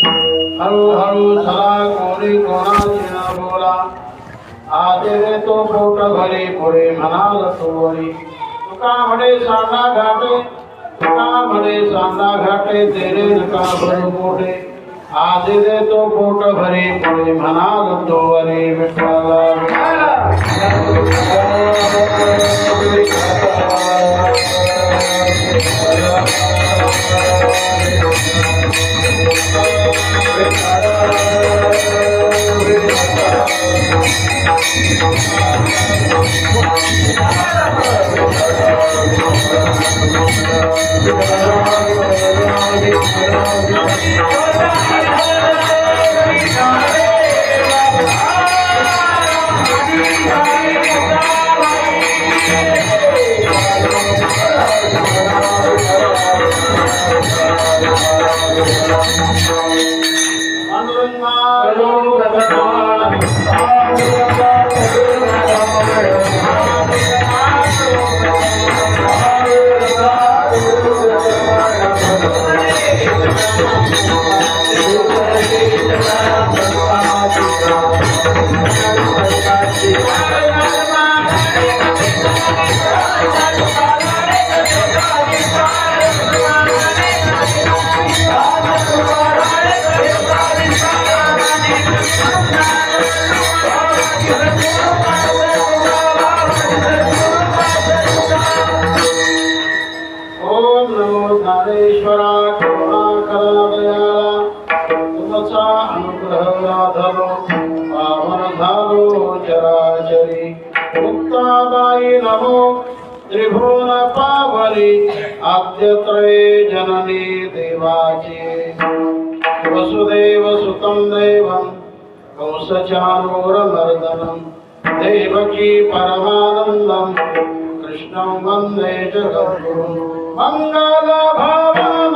हळूहळू झाला कोणी कोणाची न बोला. आदे तो पोट भरे पुढे म्हणाल तोरी. तुका म्हणे सांगा घाटे, तुका म्हणे सांगा घाटे, तेरे नका भरू पोटे. आदे दे तो पोट भरे पुढे म्हणाल तोरी. विठ्ठला त्रिभुवन पावली आद्यत्रये जननी देवाची. वसुदेव सुतं देवं कंसचाणूरमर्दनं देवकी परमानन्दं कृष्णं वन्दे जगद्गुरुं. मंगलभावन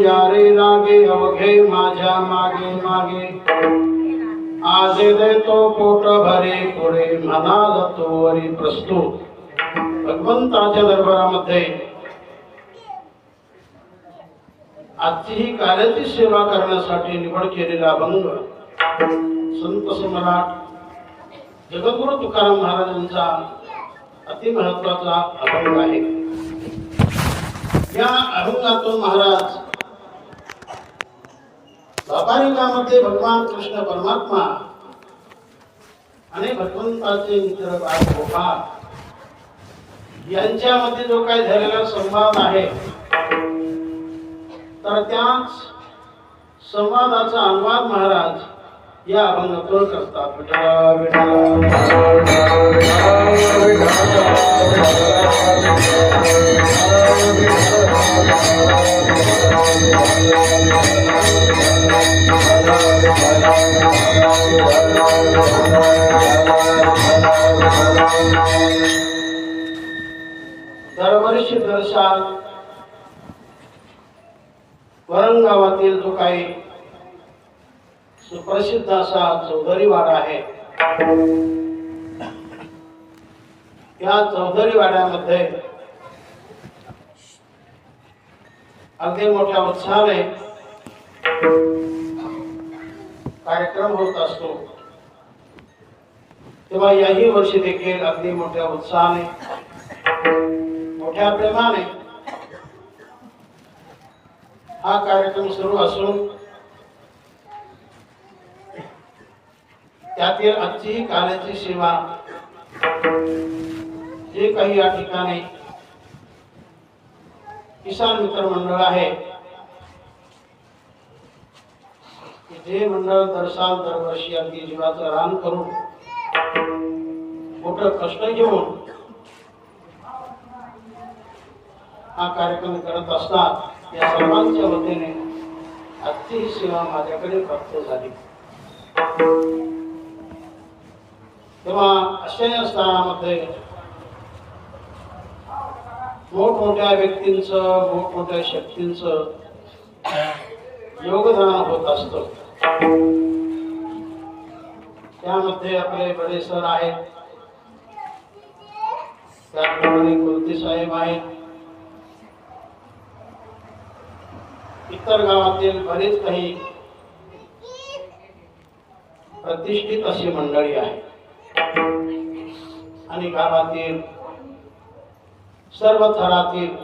यारे लागे अवघे माझ्या मागे मागे. आजे दे तो पोट भरे पुढे म्हणाल तोवरी. प्रस्तुत भगवंताच्या दरबारामध्ये आजची ही कार्याची सेवा करण्यासाठी निवड केलेला अभंग संत सम्राट जगद्गुरु तुकाराम महाराजांचा अति महत्वाचा अभंग आहे. या अभंगातून महाराज द्वापारिकामध्ये भगवान कृष्ण परमात्मा आणि भगवंताचे मित्र गोपाळ यांच्यामध्ये जो काही झालेला संवाद आहे, तर त्याच संवादाचा अनुवाद महाराज या अभंगातून करतात. दरवर्षी दर्शात वरंगावातील जो काही सुप्रसिद्ध असा चौधरी वाडा आहे, या चौधरी वाड्यामध्ये अगदी मोठ्या उत्साहाने कार्यक्रम होत असतो. तेव्हा याही वर्षी देखील अगदी मोठ्या उत्साहाने, मोठ्या प्रेमाने हा कार्यक्रम सुरू असून त्यातील आजची कार्याची सेवा जे काही या ठिकाणी किसान मित्र मंडळ आहे जे मंडळ दरवर्षी अगदी जीवाचं रान करून मोठं कष्ट घेऊन हा कार्यक्रम करत असतात, या सर्वांच्या वतीने आजची ही सेवा माझ्याकडे प्राप्त झाली। तेव्हा अशा या स्थानामध्ये मोठमोठ्या व्यक्तींचं, मोठमोठ्या शक्तींचं योगदान होत असतं। त्यामध्ये आपले बडे सर आहेत, त्याचप्रमाणे कुलती साहेब आहेत, इतर गावातील बरेच काही प्रतिष्ठित अशी मंडळी आहे आणि गावातील सर्व थरातील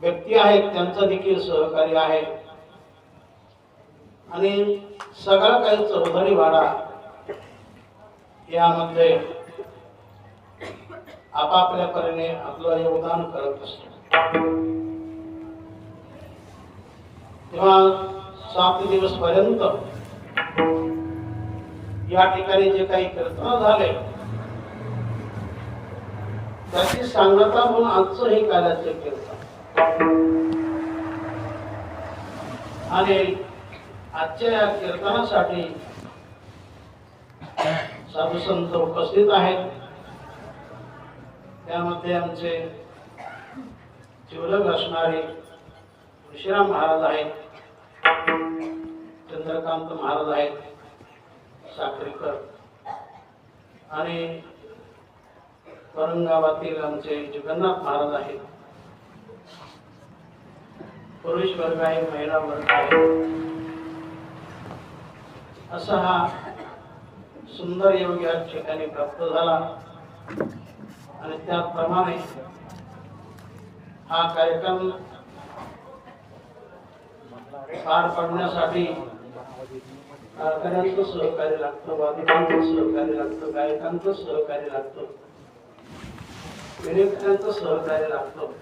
व्यक्ती आहेत, त्यांचं देखील सहकार्य आहे आणि सगळा काही चौधरी वाडा यामध्ये आपापल्या परीने आपलं योगदान करत असतो। तेव्हा 7 दिवस पर्यंत या ठिकाणी जे काही कीर्तन झाले त्याची सांगता म्हणून आजचं हे कार्याचे कीर्तन आणि आजच्या या कीर्तनासाठी साधू संत उपस्थित आहेत। त्यामध्ये आमचे जीवलग असणारे तुळशीराम महाराज आहेत, चंद्रकांत महाराज आहेत, साखरेकर आणि औरंगाबादतील आमचे जगन्नाथ महाराज आहेत। पुरुष वर्ग आहे, महिला वर्ग आहे, असा हा सुंदर योग या ठिकाणी प्राप्त झाला आणि त्याप्रमाणे हा कार्यक्रम पार पाडण्यासाठी कारखान्यांचं सहकार्य लागतं, वादकांचं सहकार्य लागतं, गायकांचं सहकार्य लागतं, विनेत्यांचं सहकार्य लागतं,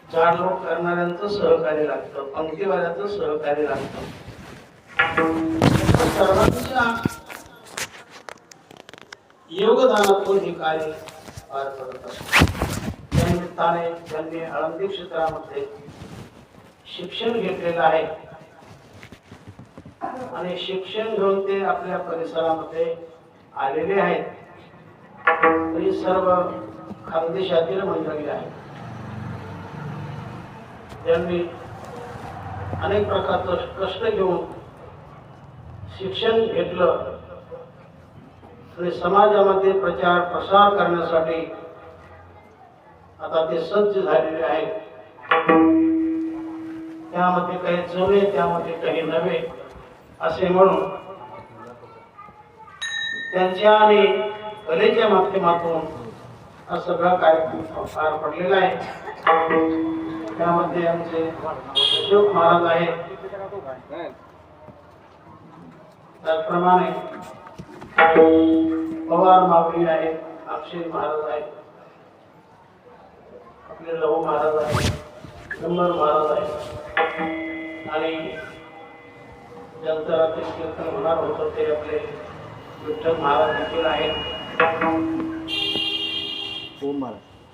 झाडलोट करणाऱ्यांचं सहकार्य लागतं, पंक्तीवाल्याचं सहकार्य लागतं। सर्वांच्या योगदानातून हे कार्य पार पडत असते। त्या निमित्ताने त्यांनी आळंदी क्षेत्रामध्ये शिक्षण घेतलेलं आहे आणि शिक्षण घेऊन ते आपल्या परिसरामध्ये आलेले आहेत। ही सर्व खानदेशातील मंडळी आहेत, त्यांनी अनेक प्रकारचं कष्ट घेऊन शिक्षण घेतलं आणि समाजामध्ये प्रचार प्रसार करण्यासाठी आता ते सज्ज झालेले आहेत। त्यामध्ये काही जुने, त्यामध्ये काही नवे असे म्हणून त्यांच्या आणि कलेच्या माध्यमातून हा सगळा कार्यक्रम पार पडलेला आहे। त्यामध्ये आमचे अशोक महाराज आहेत, त्याचप्रमाणे पवार मावळी आहेत, अक्षय महाराज आहेत, आपले लहू महाराज आहेत, गंबर महाराज आहेत आणि ज्यांचं रात्री कीर्तन होणार होतं ते आपले विठ्ठल महाराज देखील आहेत,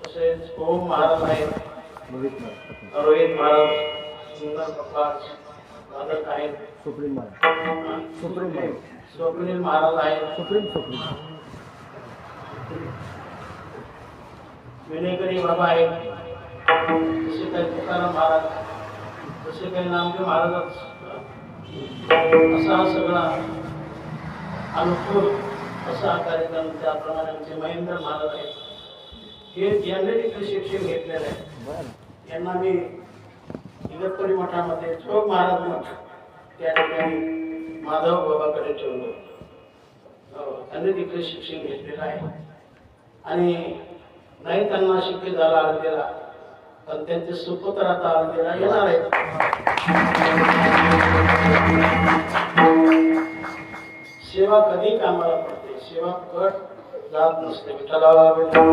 तसेच ओम महाराज आहेत, रोहित महाराज, सुंदर प्रकाश वादक आहेत, स्वप्नील महाराज आहेत, विनेकरी बाबा आहेत, जसे काही तुकाराम महाराज, जसे काही नामदेव महाराज, असा हा सगळा अनुकूल असा हा कार्यक्रम। त्याप्रमाणे आमचे महेंद्र महाराज आहेत, हे यांनी देखील शिक्षण घेतलेलं आहे। यांना मी इगतपुरी मठामध्ये चोख महाराज मठ त्या ठिकाणी माधव बाबाकडे ठेवलं, त्यांनी देखील शिक्षण घेतलेलं आहे आणि नाही त्यांना शिक्के झाला आळंदीला, पण त्यांचे सुपुत्र आता आळंदीला येणार आहेत। सेवा कधी कामाला पडते, सेवा कट जात नसते। विठ्ठला विठ्ठल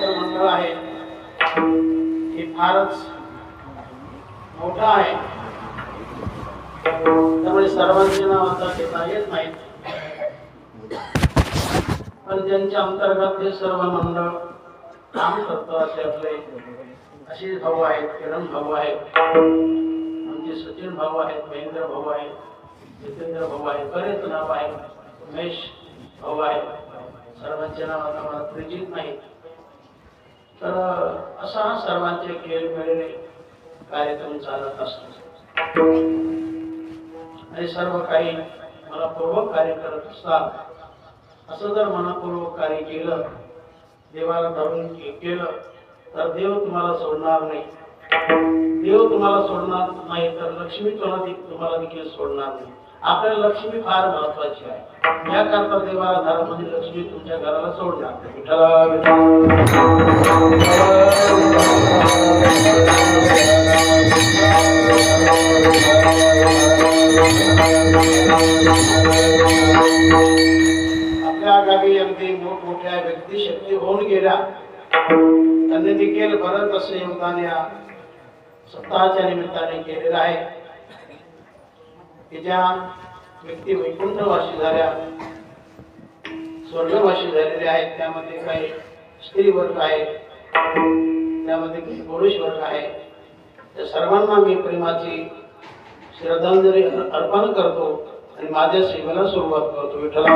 मंडळ आहे हे फारच मोठं आहे, त्यामुळे सर्वांचे नाव आता घेता येत नाही, पण ज्यांच्या अंतर्गत हे सर्व मंडळ काम करतं असे आपले आशिष भाऊ आहेत, किरण भाऊ आहेत, आमचे सचिन भाऊ आहेत, महेंद्र भाऊ आहेत, जितेंद्र भाऊ आहेत, बरेच नाव आहेत, उमेश भाऊ आहेत, सर्वांचे नाव आता मला परिचित नाही. तर असा सर्वांचे खेळमेळीने कार्यक्रम चालत असतो आणि सर्व काही मनपूर्वक कार्य करत असतात. असं जर मनपूर्वक कार्य केलं, देवाला धरून केलं, तर देव तुम्हाला सोडणार नाही. देव तुम्हाला सोडणार नाही तर लक्ष्मी तुम्हाला देखील सोडणार नाही. आपल्याला लक्ष्मी फार महत्वाची आहे, याकरता देवाला धरा म्हणजे लक्ष्मी तुमच्या घराला सोडणार नाही. आपल्या गावी अगदी मोठमोठ्या व्यक्तिशक्ती होऊन गेल्या, त्यांनी देखील बरंच असे योगदान या सप्ताहाच्या निमित्ताने केलेलं आहे की ज्या व्यक्ती वैकुंठवासी झाल्या, स्वर्गवासी झालेले आहेत, त्यामध्ये काही स्त्री वर्ग आहे, त्यामध्ये काही पुरुष वर्ग आहे. त्या सर्वांना मी प्रेमाची श्रद्धांजली अर्पण करतो आणि माझ्या सेवेला सुरुवात करतो. विठ्ठला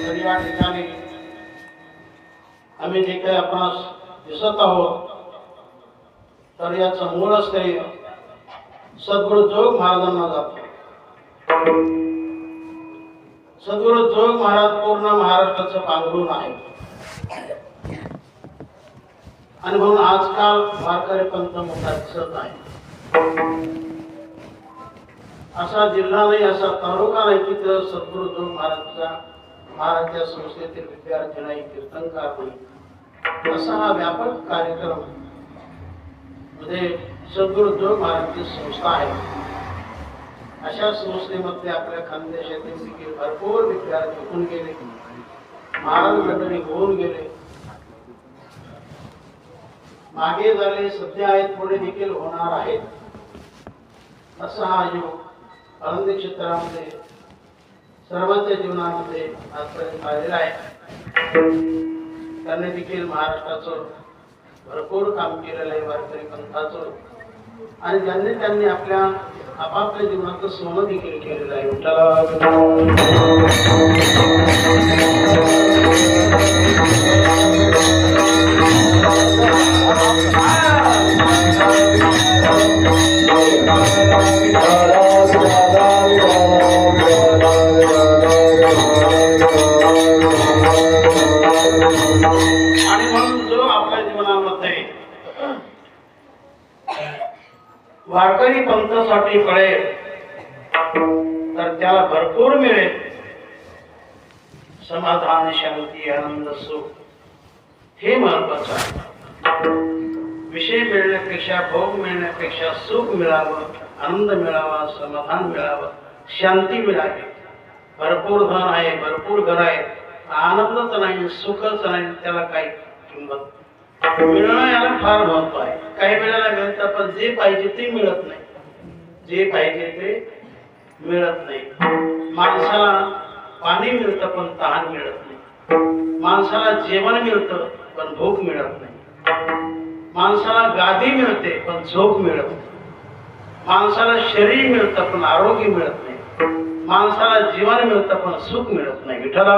तर या ठिकाणी आम्ही जे काही आपणास दिसत आहोत, तर याचं मूळ श्रेय सद्गुरु जोग महाराजांना जातो. सद्गुरु जोग महाराज पूर्ण महाराष्ट्राचं पांघरून आहे आणि म्हणून आजकाल वारकरी पंथ मोठा दिसत आहे. असा जिल्हा नाही, असा तालुका नाही की तर सद्गुरु जोग महाराजच्या संस्थेतील विद्यार्थी नाही, कीर्तनकार नाही. असा हा व्यापक कार्यक्रम मध्ये सद्गुरु जोग महाराजची संस्था आहे. अशा संस्थेमध्ये आपल्या खानदेशातील देखील भरपूर विद्यार्थी होऊन गेले, महाराज मंडळी होऊन गेले, मागे झाले, सध्या आहेत, पुढे देखील होणार आहेत. असा हा योग आनंदी क्षेत्रामध्ये सर्वांच्या जीवनामध्ये आजपर्यंत आलेला आहे. त्यांनी देखील महाराष्ट्राचं भरपूर काम केलेलं आहे, वारकरी पंथाचं, आणि त्यांनी आपल्या आपापल्या जीवनाचं सोनं देखील केलेलं आहे. आणि म्हणून जो आपल्या जीवनामध्ये वारकरी पंथासाठी कळेल तर त्याला भरपूर मिळेल समाधान, शांती, आनंद, सुख. हे महत्वाचं आहे. विषय मिळण्यापेक्षा, भोग मिळण्यापेक्षा सुख मिळावं, आनंद मिळावा, समाधान मिळावं, शांती मिळावी. भरपूर धन आहे, भरपूर घर आहे, आनंदच नाही, सुखच नाही, त्याला काही किंमत. मिळणं याला फार महत्व आहे. काही वेळेला मिळतं पण जे पाहिजे ते मिळत नाही, जे पाहिजे ते मिळत नाही. माणसाला पाणी मिळतं पण तहान मिळत नाही. माणसाला जेवण मिळतं पण भूक मिळत नाही. माणसाला गादी मिळते पण झोप मिळत नाही. माणसाला शरीर मिळतं पण आरोग्य मिळत नाही. माणसाला जीवन मिळतं पण सुख मिळत नाही. विठ्ठला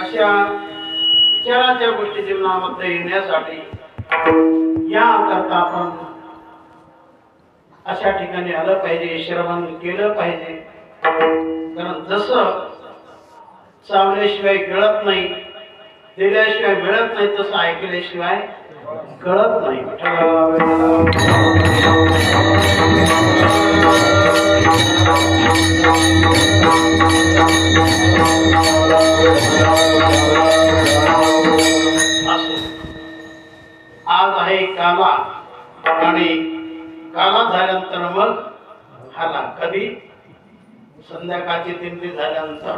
अशा विचाराच्या गोष्टी जीवनामध्ये येण्यासाठी याकरता आपण अशा ठिकाणी आलं पाहिजे, श्रवण केलं पाहिजे. कारण जसं चावल्याशिवाय गिळत नाही, दिल्याशिवाय मिळत नाही, तसं ऐकल्याशिवाय कळत नाही. आज आहे काला आणि काला झाल्यानंतर मग हाला. कधी? संध्याकाळची दिंडी झाल्यानंतर.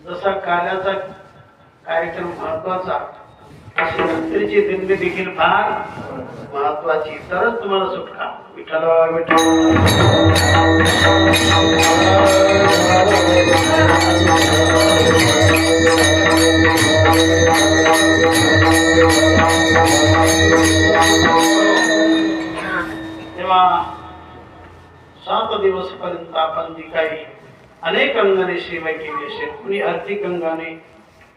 जसा काल्याचा कार्यक्रम महत्वाचा, अशी रात्रीची दिंडी देखील फार महत्वाची. तरच तुम्हाला सुटका. विठ्ठल विठ्ठल. तेव्हा 7 दिवस पर्यंत आपण जी काही अनेक अंगाने सेवा केली असेल, कोणी आर्थिक अंगाने,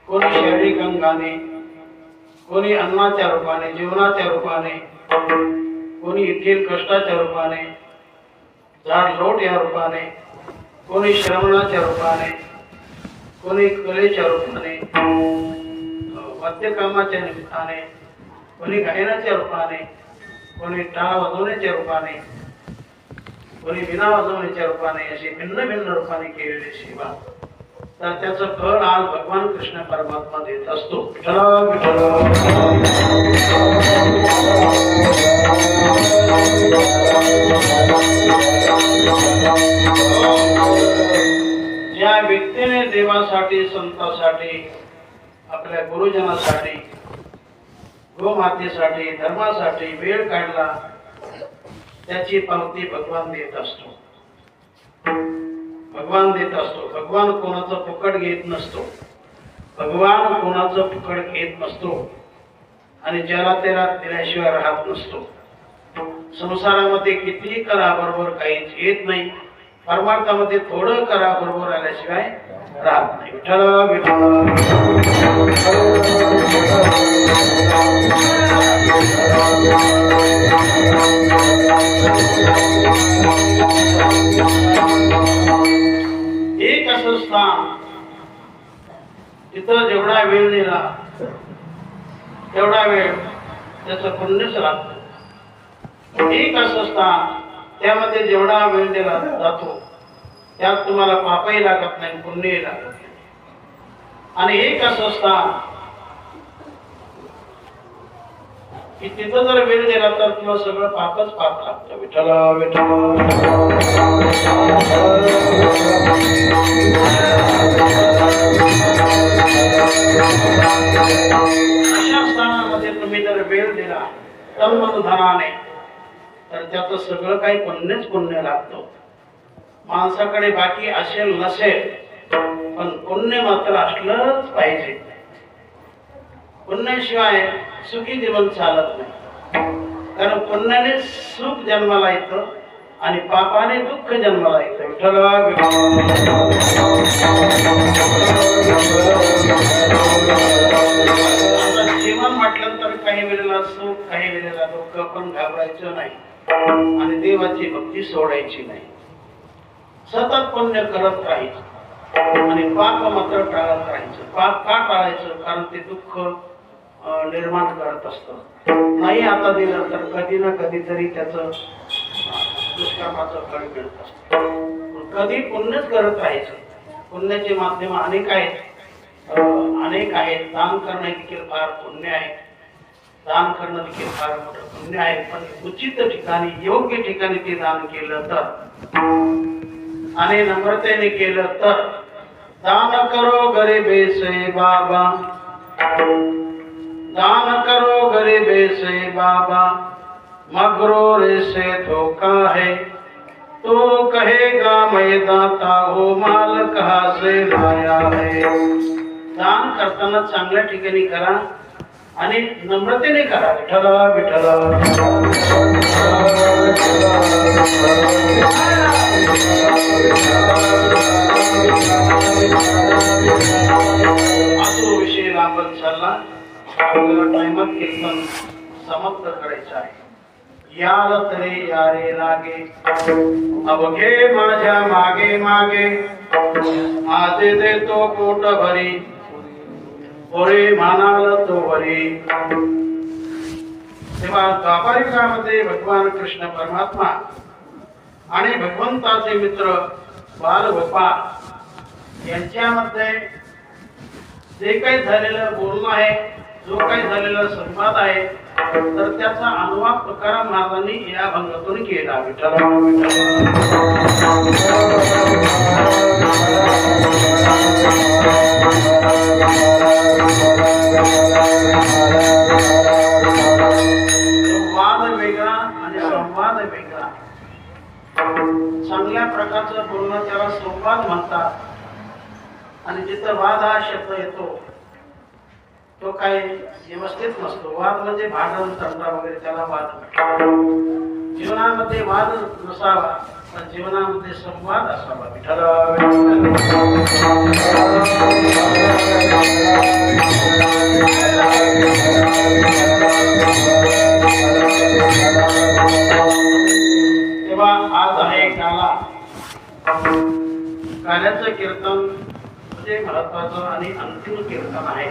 कोणी शारीरिक अंगाने, कोणी अन्नाच्या रूपाने, जीवनाच्या रूपाने, कोणी येथील कष्टाच्या रूपाने, झाड लोट या रूपाने, कोणी श्रवणाच्या रूपाने, कोणी कलेच्या रूपाने, वाद्यकामाच्या निमित्ताने, कोणी गायनाच्या रूपाने, कोणी टाळ वाजवण्याच्या रूपाने, कोणी विना वाजवण्याच्या रूपाने, अशी भिन्न भिन्न रूपाने केलेली सेवा, तर त्याचं फळ आज भगवान कृष्ण परमात्मा देत असतो. विठ्ठल विठ्ठल. ज्या व्यक्तीने देवासाठी, संतांसाठी, आपल्या गुरुजनासाठी, गोमातेसाठी, धर्मासाठी वेळ काढला, त्याची पावती भगवान देत असतो. भगवान देत असतो. भगवान कोणाचं फुकट घेत नसतो. भगवान कोणाचं फुकट घेत नसतो आणि ज्याला त्याला दिल्याशिवाय राहत नसतो. संसारामध्ये कितीही करा, बरोबर काहीच येत नाही. परमार्थामध्ये थोडं करा, बरोबर आल्याशिवाय राहत नाही. विठ्ठल विठ्ठल. एक असं स्थान, तिथं जेवढा वेळ दिला तेवढा वेळ त्याचं पुण्यच लागतं. एक असं स्थान, त्यामध्ये जेवढा वेळ दिला जातो त्यात तुम्हाला पापही लागत नाही, पुण्यही लागत नाही. आणि एक असं स्थान की तिथं जर वेळ दिला तर तुला सगळं पापच पाप लागतं. विठ्ठल विठ्ठल. अशा स्थानामध्ये तुम्ही जर वेळ दिला तन मन धनाने, तर त्याचं सगळं काही पुण्यच पुण्य लागतं. माणसाकडे बाकी असेल नसेल, पण पुण्य मात्र असलंच पाहिजे. पुण्याशिवाय सुखी जीवन चालत नाही. कारण पुण्याने सुख जन्माला येतं आणि पापाने दुःख जन्माला येतं. विठ्ठल जीवन म्हटलं तर काही वेळेला सुख, काही वेळेला दुःख, पण घाबरायचं नाही आणि देवाची भक्ती सोडायची नाही. सतत पुण्य करत राहायचं आणि पाप मात्र टाळत राहायचं. पाप का टाळायचं? कारण ते दुःख निर्माण करत असतं. नाही आता दिलं तर कधी ना कधीतरी त्याचं दुष्कर्माचं फळ मिळत असतं. कधी पुण्यच करत राहायचं. पुण्याचे माध्यम अनेक आहेत, अनेक आहेत. दान करणं देखील फार पुण्य आहे. दान करणं देखील फार मोठं पुण्य आहे. पण उचित ठिकाणी, योग्य ठिकाणी ते दान केलं तर आणि नम्रतेने केलं तर. दान करो गरीबे से बाबा, दान करो गरीबे से बाबा, मगरूर से धोखा है, तो कहेगा मैं दाता हो, माल कहाँ से लाया है. दान करताना चांगल्या ठिकाणी करा आणि नम्रतेने करा. विठ्ठल विठ्ठल. असो विषय लांबत चालला. आपल्याला टाइमात कीर्तन समाप्त करायचं आहे. याल तरी यारे लागे अवघे माझ्या मागे मागे माझे देतो पोट भरी पुरे मानाल तो वरी. तेव्हा द्वापारिकामध्ये भगवान कृष्ण परमात्मा आणि भगवंताचे मित्र बालगोपाळ यांच्यामध्ये जे काही झालेलं बोलणं आहे, जो काही झालेला संवाद आहे, तर त्याचा अनुवाद तुकाराम महाराजांनी या भंगातून केला. विठ्ठल वाद वेगळा आणि संवाद वेगळा. चांगल्या प्रकारचं बोलणं त्याला संवाद म्हणतात आणि जिथं वाद हा शब्द येतो तो काही व्यवस्थित नसतो. वाद म्हणजे भांडण तंटा वगैरे, त्याला वाद म्हणतात. जीवनामध्ये वाद नसावा पण जीवनामध्ये संवाद असावा. विठ्ठल तेव्हा आज आहे काला. काल्याचं कीर्तन म्हणजे महत्वाचं आणि अंतिम कीर्तन आहे.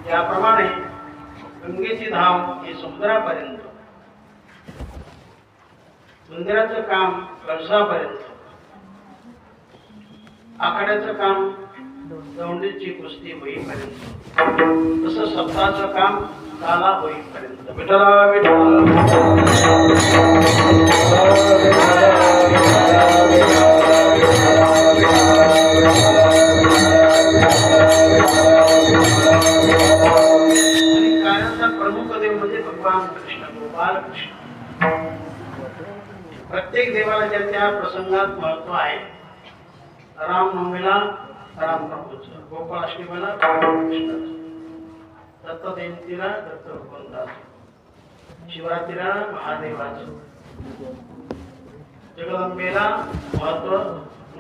त्याप्रमाणे गंगेची धाव ही समुद्रापर्यंत, मंदिराचं काम कळसापर्यंत, आखाड्याचं काम दौंडीची कुस्ती होईपर्यंत, तसं सप्ताहाचं काम काला होईपर्यंत. विठ्ठला विठ्ठला प्रत्येक देवाला त्या प्रसंगात महत्व आहे. रामनवमीला रामप्रभूचं, गोपाष्टमीला कृष्णाचं, दत्त जयंतीला दत्त भगवंताचं, शिवरात्रीला महादेवाचं, जगदंबेला महत्व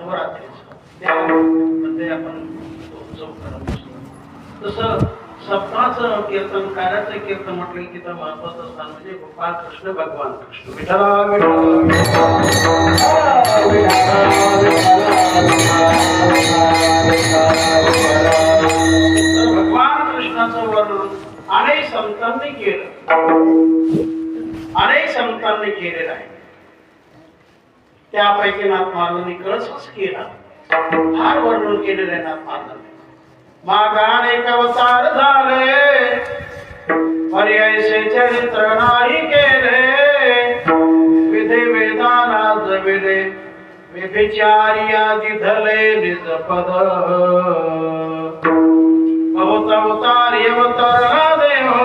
नवरात्रीचं, त्यामध्ये आपण उत्सव करत असतो. तसं सप्ताहाचं कीर्तन, कार्याचं कीर्तन म्हटलं की तिथं महत्वाचं स्थान म्हणजे गोपाळ कृष्ण भगवान कृष्ण. विठ्ठला भगवान कृष्णाचं वर्णन अनेक संतांनी केलं, अनेक संतांनी केलेलं आहे. त्यापैकी नाथ महाराजांनी कळसच केला, फार वर्णन केलेलं आहे नाथ महाराजांनी. मागाने अवतार झाले पर्यायचे चरित्र नाही केले, विधे वेदाना जविले व्यभिचारी आदि धले निज पद. बहुत अवतारी अवतरला देहो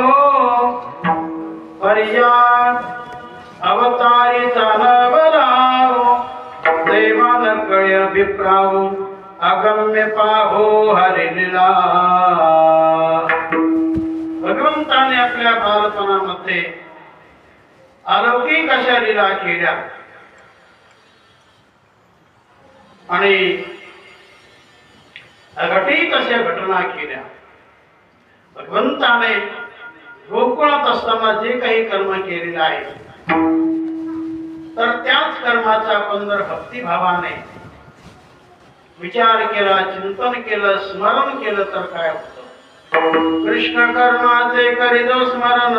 पर्याय अवतारी चालवला, देवान कळ्य अभिप्राव अगम्य पाहो हरिलीला. भगवंताने आपल्या बालपणामध्ये अलौकिक अशा लीला केल्या आणि अघटित अशा घटना केल्या. भगवंताने गोकुळात असताना जे काही कर्म केलेले आहे, तर त्याच कर्माचा आपण जर भक्तिभावाने विचार केला, चिंतन केलं, स्मरण केलं तर काय होतं. कृष्ण कर्माचे करीदो स्मरण,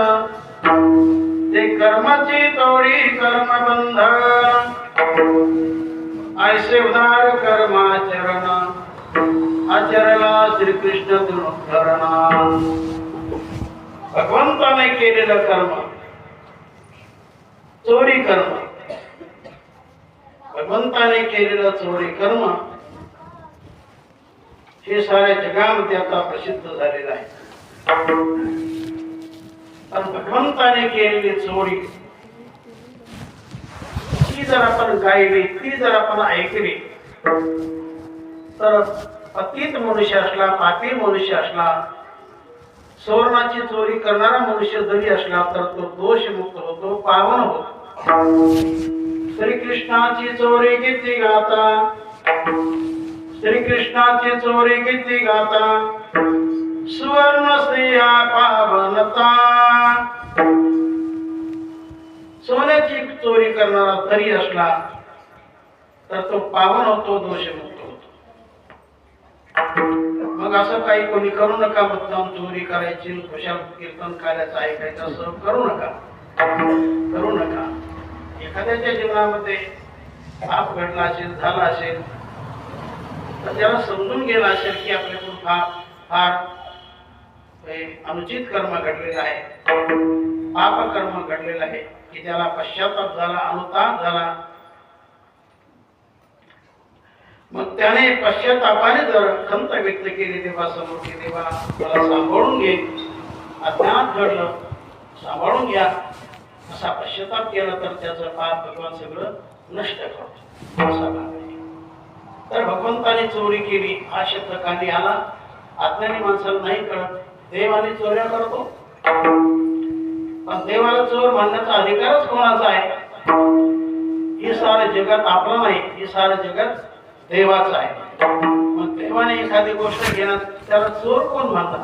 ते कर्माची तोडी कर्मबंध, ऐसे उदार कर्माचरण आचरला श्रीकृष्ण धरणा. भगवंताने केलेलं कर्म, चोरी कर्म, भगवंताने केलेलं चोरी कर्म हे साऱ्या जगामध्ये आता प्रसिद्ध झालेलं आहे. पण भगवंताने केलेली चोरी ती जर आपण गायली, ती जर आपण ऐकली, तर पतित मनुष्य असला, पापी मनुष्य असला, सुवर्णाची चोरी करणारा मनुष्य जरी असला तर तो दोषमुक्त होतो, पावन होतो. श्रीकृष्णाची चोरी किती गाता, श्रीकृष्णाची चोरी किती गाता, सुवर्ण स्त्रिया पावनता. सोन्याची चोरी करणारा तरी असला तर तो पावन होतो, दोषमुक्त होतो. मग असं काही कोणी करू नका, मुद्दाम चोरी करायची, खुशाल कीर्तन कार्याचं ऐकायचं असं करू नका, करू नका. एखाद्याच्या जीवनामध्ये पाप घडला असेल, झाला असेल, तर त्याला समजून गेला असेल की आपल्याकडून फार अनुचित कर्म घडलेलं आहे, पाप कर्म घडलेलं आहे, की त्याला पश्चाताप झाला, अनुताप झाला. मग त्याने पश्चातापाने जर खंत व्यक्त केली देवासमोर की देवा मला सांभाळून घे, अज्ञात घडलं, सांभाळून घ्या, असा पश्चाताप केला तर त्याचं पाप भगवान सगळं नष्ट करतो असा भाग आहे. तर भगवंताने चोरी केली हा शब्द कानी आला, अज्ञानी माणसाला नाही कळत. देवाने चोऱ्या करतो, पण देवाला चोर म्हणण्याचा अधिकारच कोणाचा आहे? हे सारं जगत आपलं नाही, हे सारं जगत देवाचं आहे. मग देवाने एखादी गोष्ट घेणार त्याला चोर कोण म्हणतात?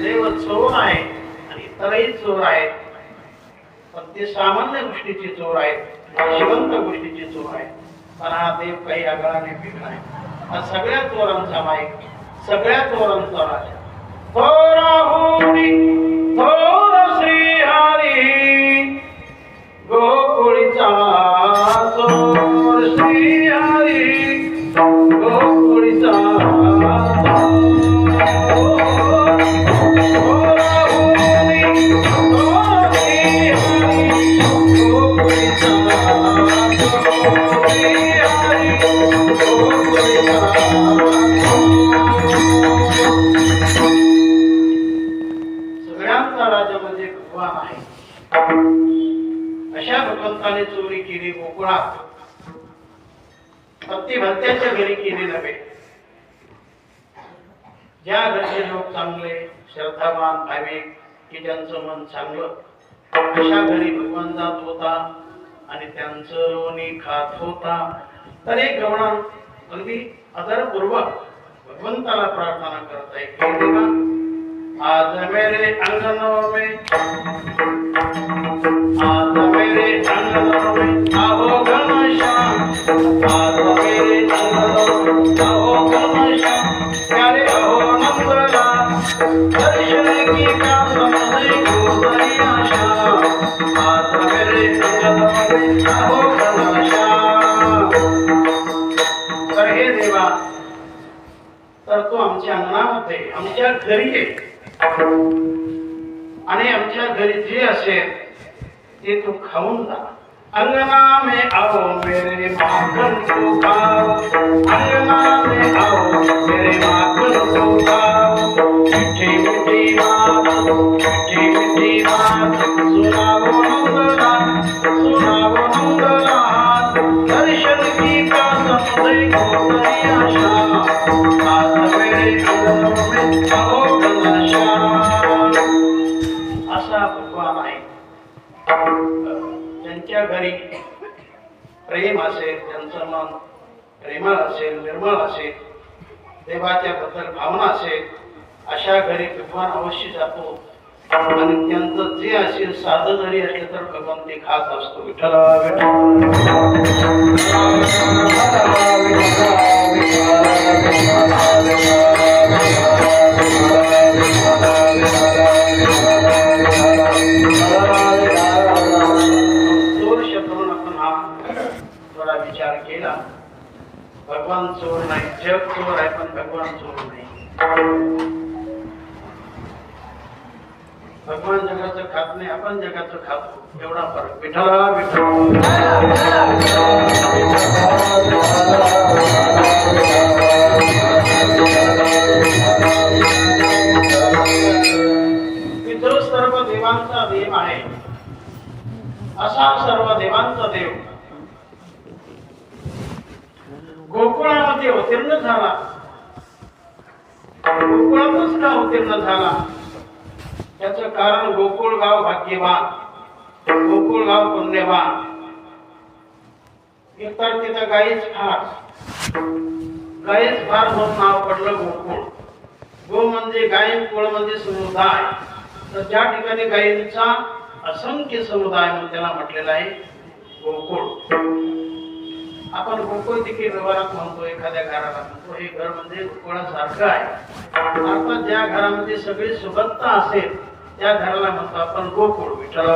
देव चोर आहे आणि इतरही चोर आहेत, पण ते सामान्य गोष्टीची चोर आहेत, जिवंत गोष्टीची चोर आहेत. पण हा देव काही आगळाने वेगळा आहे. हा सगळ्या चोरांचा माईक, सगळ्या चोरांचा राजा. थोरा होनी थोर श्री हरी, गोकुळीचा चोर श्री हरी, गोकुळीचा सगळ्यांचा राजा म्हणजे भगवान आहे. अशा भगवंताने चोरी केली गोकुळात, फक्त भक्त्याच्या घरी केली नव्हे. ज्या घरचे लोक चांगले, श्रद्धावान, भाविक, की ज्यांचं मन चांगलं, अशा घरी भगवान जात होता आणि त्यांचं रोणी खात होता. तर एक गवळण अगदी आदरपूर्वक भगवंताला प्रार्थना करत आहे की देवा आज मेरे अंगनों में, आज मेरे अंगनों में आओ घनश्याम, आज मेरे अंगनों में आओ घनश्याम, प्यारे आओ नंदलाल, दर्शन की प्यास मुझे गोदरिया श्याम, आज मेरे अंगनों में आओ घनश्याम. तर हे देवा, तर तू आमच्या अंगणामध्ये, आमच्या घरी ये आणि आमच्या घरी जे असेल ते तू खाऊन जा. अंगना में आओ मेरे माखन को खाओ, अंगना में आओ मेरे माखन को खाओ, मीठी मीठी बात, मीठी मीठी बात सुनाओ नंदलाल, सुनाओ नंदलाल, दर्शन की प्यास मुझे गोदरिया श्याम, आज मेरे अंगनों में आओ घनश्याम. असा भगवान आहे. त्यांच्या घरी प्रेम असेल, त्यांचं मन प्रेमळ असेल, निर्मळ असेल, देवाच्या बद्दल भावना असेल, अशा घरी भगवान अवश्य जातो. आणि त्यांचं जे असेल साधं जरी असले तर भगवान ते खास असतो. विठ्ठला चोर शब्दावरून आपण हा थोडा विचार केला. भगवान चोर नाही, जग चोर आहे पण भगवान चोर नाही. भगवान जगाचं खात नाही, आपण जगाचं खातो, एवढा फरक. विठ्ठला जो सर्व देवांचा देव आहे, असा सर्व देवांचा देव गोकुळामध्ये अवतीर्ण झाला. गोकुळातच का अवतीर्ण झाला? त्याचं कारण गोकुळ गाव भाग्यवान, गोकुळ गाव पुण्यवान. एकतर तिथं गाईच फार, गायीच फार मोठं नाव पडलं गोकुळ. गो म्हणजे गाय, कुळ म्हणजे समुदाय. तर ज्या ठिकाणी गायींचा असंख्य समुदाय म्हणून त्याला म्हटलेला आहे गोकुळ. आपण गोकुळ देखील व्यवहारात म्हणतो, एखाद्या घराला म्हणतो हे घर म्हणजे गोकुळासारखं आहे. अर्थात ज्या घरामध्ये सगळी सुबत्ता असेल त्या घराला म्हणतो आपण गोकुळ. विठ्ठल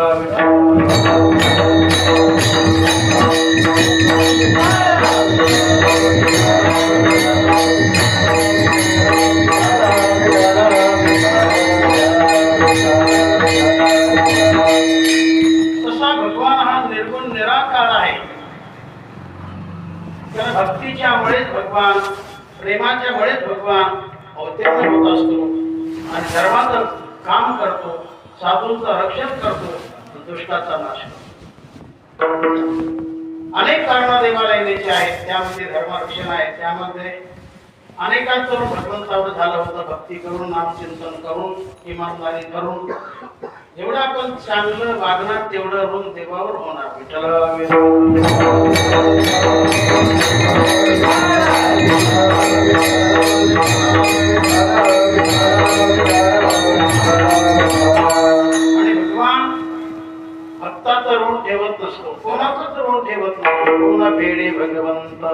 तसा भगवान हा निर्गुण निराकार आहे. तर भक्तीच्यामुळेच भगवान, प्रेमाच्यामुळेच भगवान अवतीर्ण होत असतो आणि धर्माचं काम करतो, साधूंचं रक्षण करतो, दुष्टाचा नाश करतो. अनेक कारणं देवाला येण्याची आहेत, त्यामध्ये धर्मरक्षण आहे. त्यामध्ये अनेकांचं भगवंतावर झालं होतं, भक्ती करून, नामचिंतन करून, इमानदारी करून. जेवढं आपण चांगलं वागणार तेवढं ऋण देवावर होणार. विठ्ठल आणि भगवान भक्ताचं ऋण ठेवत नसतो, कोणाचंच ऋण ठेवत नसतो. कोणा फेडे भगवंत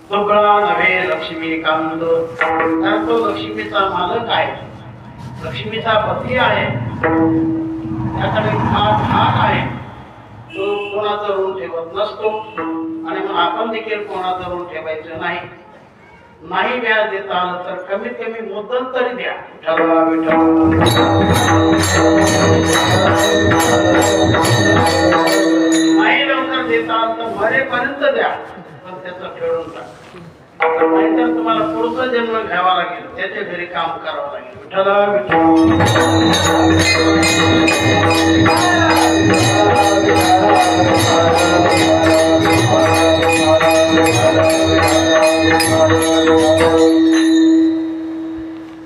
सगळा नव्हे लक्ष्मीकांत. कारण तो लक्ष्मीचा मालक आहे, लक्ष्मीचा पती आहे, त्याकडे भाग आहे. तो कोणाचं ऋण ठेवत नसतो आणि मग आपण देखील कोणाचं ऋण ठेवायचं नाही. नाही व्याज देता आलं तर कमीत कमी मुद्दल तरी द्या. नाही लवकर देता आलं तर मरेपर्यंत द्या, पण त्याचं फेडून टाका. नाहीतर तुम्हाला पुढचा जन्म घ्यावा लागेल, त्याच्या घरी काम करावं लागेल.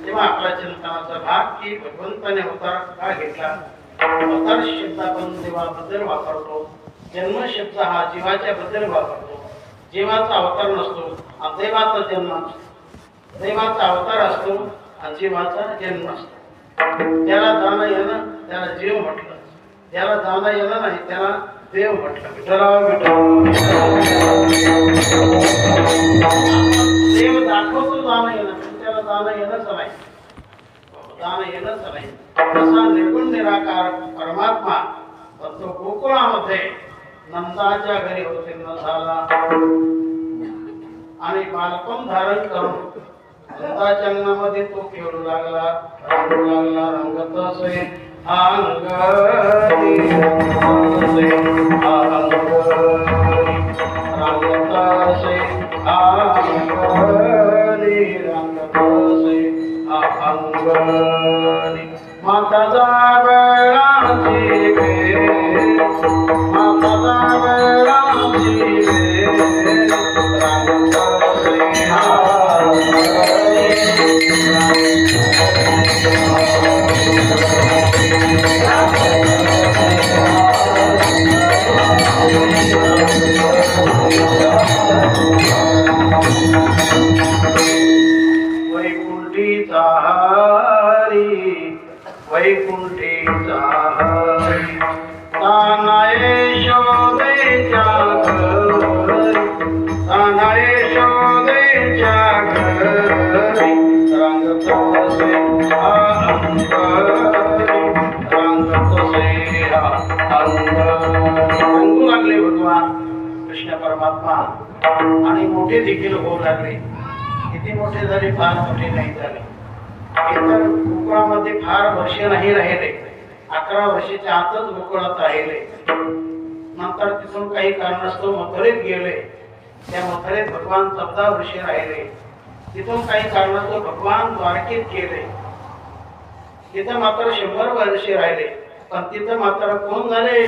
तेव्हा आपला चिंतनाचा भाग की भगवंताने अवतार का घेतला. अवतार शब्द आपण देवाबद्दल वापरतो, जन्म शब्द हा जीवाच्या बद्दल वापरतो. जीवाचा अवतार नसतो, देवाचा जन्म असतो. देवाचा अवतार असतो आणि जीवाचा जन्म असतो. त्याला जाणं येणं त्याला जीव म्हटलं, त्याला जाणं येणं नाही त्याला देव म्हटलं. देव दाखवतो जाणं येणं, पण त्याला जाणं येणंच नाही, जाणं येणंच नाही. तसा निर्गुण निराकार परमात्मा तो गोकुळामध्ये नंदाच्या घरी अवतीर्ण झाला आणि बालपण धारण करून नंदाच्या अंगणामध्ये तो खेळू लागला, रंगू लागला. रंगत असे अंगणी, रंगत असे अंगणी. माता जावळाची गे, माता जावळाची गे, रंगत असे वैकुंठीचा हरी, वैकुंठीचा हरी, तानाये शोधेच्या घरी, तानाये शोधेच्या घरी, रंगत असे रंगत असे रंगू लागले भगवान कृष्ण परमात्मा आणि मोठे देखील होऊ लागले. किती मोठे झाले, फार मोठे नाही झाले. इतर गोकुळामध्ये फार वर्ष नाही राहिले, 11 वर्षाच्या आतच गोकुळात राहिले. नंतर तिथून काही कारणास्तव मथुरेत गेले. त्या मथुरेत भगवान 14 वर्षे राहिले. तिथून काही कारणास्तव भगवान द्वारकेत गेले. तिथं मात्र 100 वर्षे राहिले. पण तिथं मात्र कोण झाले,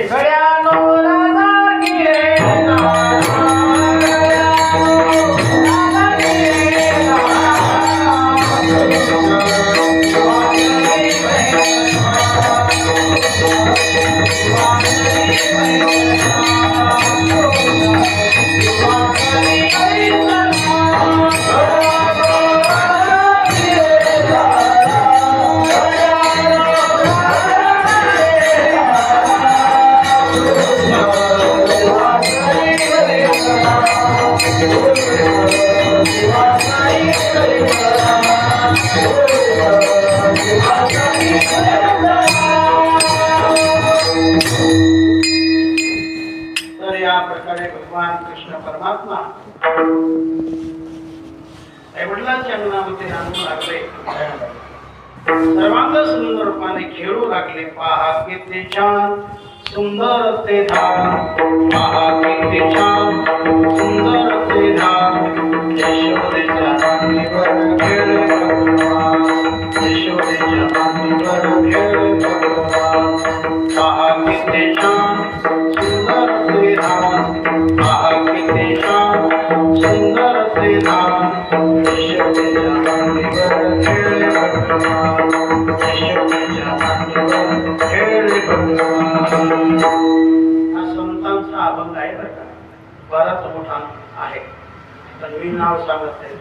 कृष्ण परमात्मा वडिलांच्या अंगणामध्ये राहू लागले. सर्वांग सुंदर रूपाने खेळू लागले. पहा किती छान सुंदर ते धाम, पहा किती छान सुंदर ते धाम. यशोदेच्या मांडीवर खेळ भगवान, यशोदेच्या मांडीवर खेळ भगवान. पहा किती छान सुंदर ते धाम, पहा किती छान सुंदर ते धाम. यशोदेच्या मांडीवर खेळ भगवान, यशोदेच्या मांडीवर खेळ भगवान. हा संतांचा अभंग आहे बरं का, बराच मोठा आहे, पण मी नाव सांगत नाही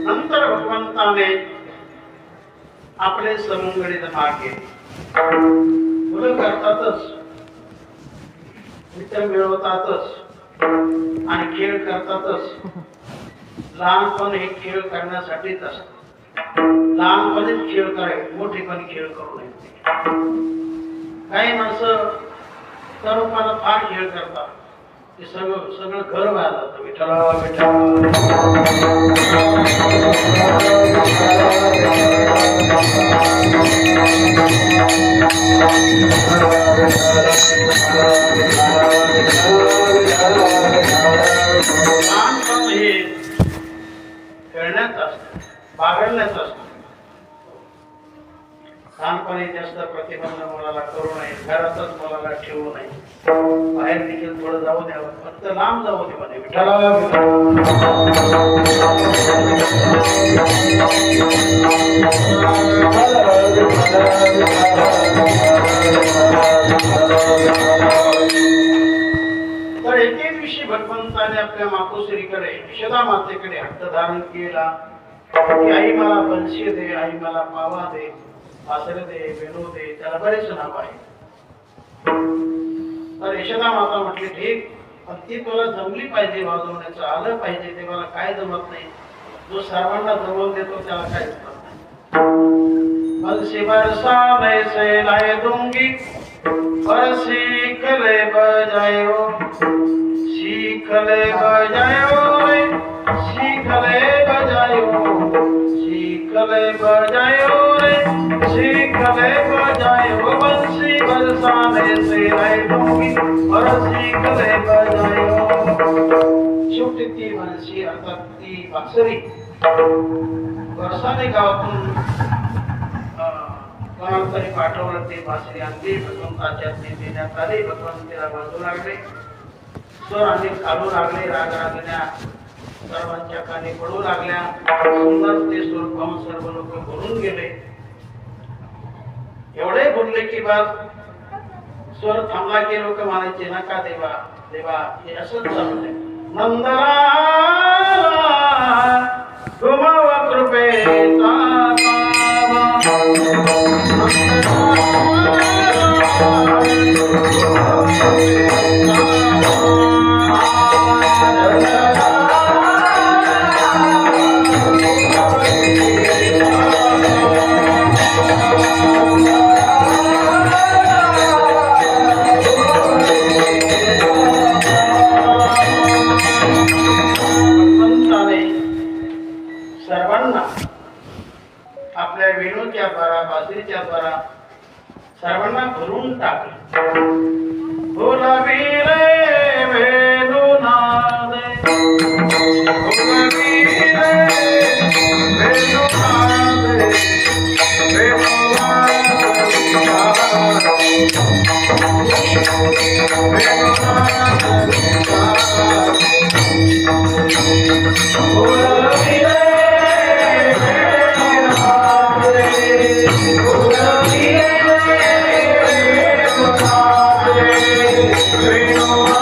नंतर भगवंताने आपले समुंगडीत मागे मुलं करतातच, मित्र मिळवतातच आणि खेळ करतातच. लहानपण हे खेळ करण्यासाठीच असतं. लहानपणीच खेळ करावे, मोठेपणी खेळ करू नये. काही माणसं तरुणाला फार खेळ करतात, ते सगळं घर व्हायला जातं. विठ्ठला लहानपण हे खेळण्यात असतं, बागडण्यात असतं. लहानपणी जास्त प्रतिबंध मुलाला करू नये, घरातच मुलाला ठेवू नये, बाहेर देखील थोडं जाऊ द्यावं, फक्त लांब जाऊ दे म्हणे. विठ्ठला तर एके दिवशी भगवंताने आपल्या मातोश्रीकडे यशोदा मातेकडे हट्ट धारण केला की आई मला बंशी दे, आई मला पावा दे, वासरे दे, वेणू दे. त्याला बरेच नाव आहे. तर यशोदा माता म्हटली ठीक, पण ती तुला जमली पाहिजे, वाजवण्याचं आलं पाहिजे. ते मला काय जमत नाही. जो सर्वांना जमवून देतो त्याला काय जमत नाही. बंसी बरसाने से लाए दूंगी पर सीख ले बजायो, सीख ले बजायो रे, सीख ले बजायो, सीख ले बजायो रे, सीख ले बजायो. बंसी बरसाने से लाए दूंगी पर सीख ले बजायो. शेवटी ती बंसी अर्थात ती बासरी बरसाने गावातून कोणाला तरी पाठवलं. ते बासरी आणली, भगवंताच्या देण्यात आली. भगवंत तिला वाजवू लागले, स्वर अनेक चालू लागले, राग रागण्या सर्वांच्या कानी पडू लागल्या. सुंदर ते स्वर पाहून सर्व लोक भरून गेले. एवढे बोलले की बस स्वर थांबला की लोक म्हणायचे नका देवा देवा. हे असंच चालू आहे. नंदलाला तुमावा कृपेचा सर्वांना आपल्या वेणूच्या द्वारा, बासरीच्या द्वारा सर्वांना भरून टाकलं. बोलावी रे वेणुनाद, बोलावी रे वेणुनाद, वेणुनाद, बोलावी रे Hare Rama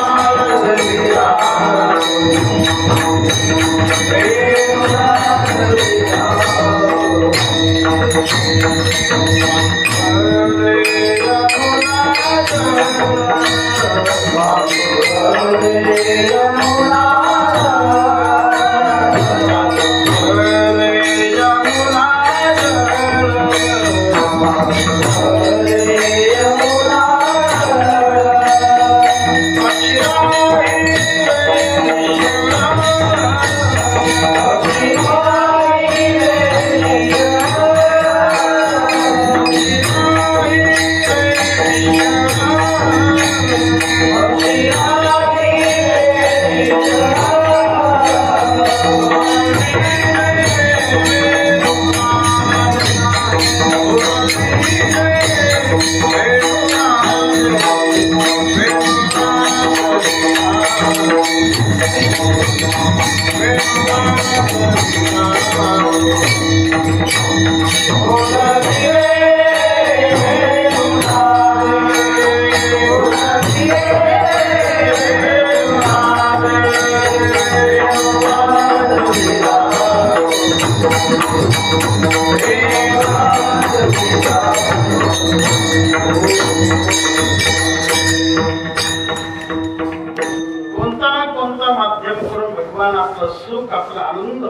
माध्यम करून भगवान आपलं सुख आपला आनंद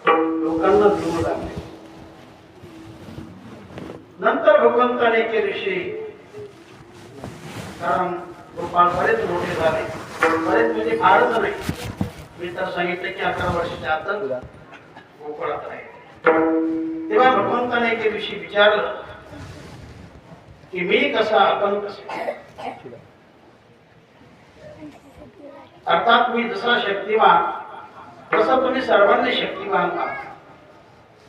लोकांना देऊ लागले. नंतर भगवंताने केले ऋषी, कारण गोपाळ बरेच मोठे झाले, बरेच म्हणजे फारच नाही, मी तर सांगितलं की 11 वर्षाच्या आतच गोकुळात राहिले. तेव्हा भगवंताने एके दिवशी विचारलं की मी कसा आपण कसे, अर्थात मी जसा शक्तिमान तसा तुम्ही सर्वांनी शक्तिमान आहात.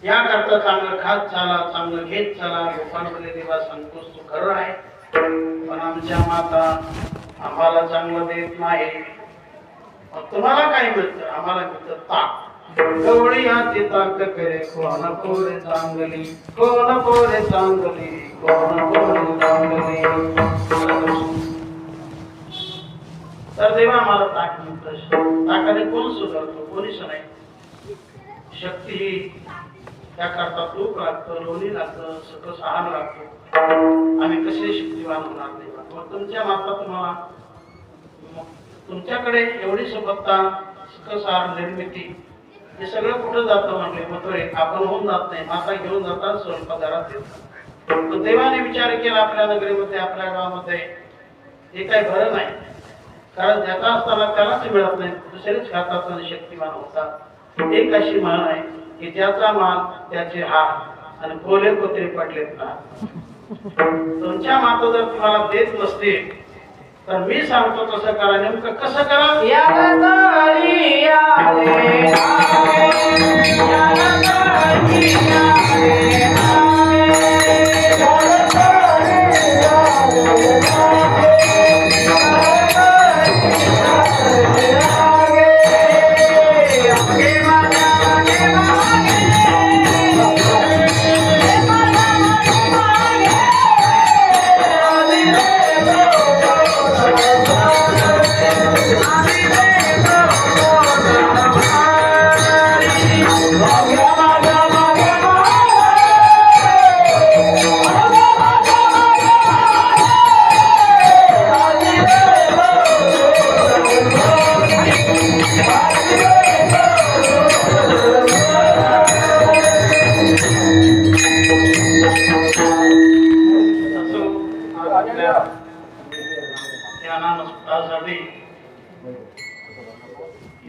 याकरता चांगलं खात चाला, चांगलं घेत चाला. गोपाळपल्ली देवा संतोष तू खरं आहे, पण आमच्या माता आम्हाला चांगलं देत नाही. तुम्हाला काय मिळतं? आम्हाला मिळतं ताक. गवळी हाती ताक करे, कोण कोरे चांगली, कोण कोरे चांगली, कोण कोरे चांगली. तर देवा आम्हाला ताक मिळतं. ताकाने कोण सुधारतो? कोणीच नाही. शक्ती ही त्याकरता तूप लागतं, लोणी लागतं, सकस आहार लागतो. आम्ही कसे शक्तिवान होणार नाही? मग तुमच्या माता तुम्हाला, तुमच्याकडे एवढी सुबत्ता, सकस आहार, निर्मिती हे सगळं कुठं जातं म्हणले? मग आपण होऊन जात नाही, माता घेऊन जातात, स्वयंपाक घरात येतात. देवाने विचार केला आपल्या नगरीमध्ये, आपल्या गावामध्ये हे काही बरं नाही, कारण ज्याचा असताना त्यालाच मिळत नाही, दुसरेच खातात आणि शक्तिमान होतात. एक अशी म्हण आहे की ज्याचा मान त्याचे हात आणि कोले कोत्रे पडलेत ना. तुमच्या माता जर तुम्हाला देत नसतील तर मी सांगतो तसं करा. नेमकं कसं करा?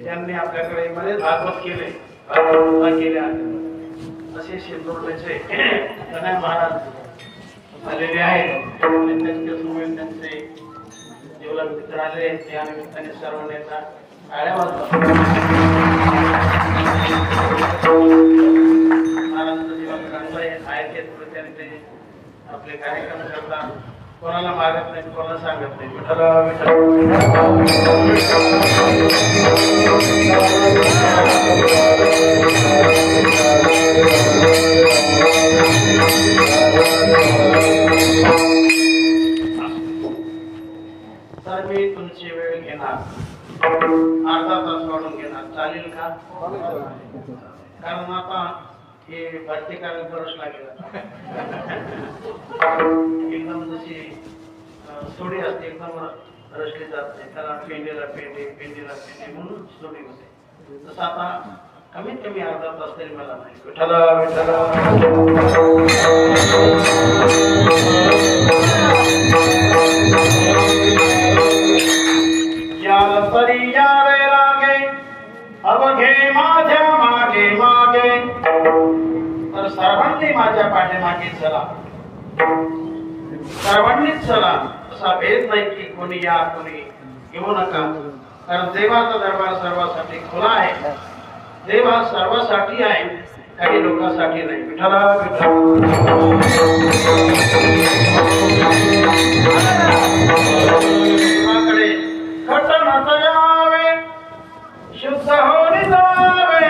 त्यांनी आपल्याकडे बरेच भागवत केले, केल्या. असे शिंदोरचे महाराज आलेले आहेत. त्यांच्या समोर त्यांचे जीवलग मित्र आले. त्या निमित्ताने सर्व नेता टाळ्या वाजवा. महाराजांचं जीवन चांगलं आहे. ते आपले कार्यक्रम करतात, कोणाला मागत नाही, कोणाला सांगत नाही. विठ्ठल तर मी तुमची वेळ घेणार, अर्धा तास वाढून घेणार, चालेल का? कारण आता हे भरती करायला बरंच लागेल. एकदम जशी सोडी असते, एकदम रचली जात नाही, त्याला पेंडीला पेंडी, पेंडीला पेंडी म्हणून सोडी होते. तसं आता कमीत कमी अर्धा तास तरी मला नाही. विठ्ठला विठ्ठला याला तरी यावे लागे, अवघे माझ्या मागे मागे. तर सर्वांनी माझ्या पाठीमागे चला, सर्वांनीच चला. असा भेद नाही की कोणी या कोणी येऊ नका, कारण देवाचा दरबार सर्वांसाठी खुला आहे. देव हा सर्वांसाठी आहे, काही लोकांसाठी नाही. विठ्ठला देवाकडे खट नसावे, शुद्ध होऊन जावे.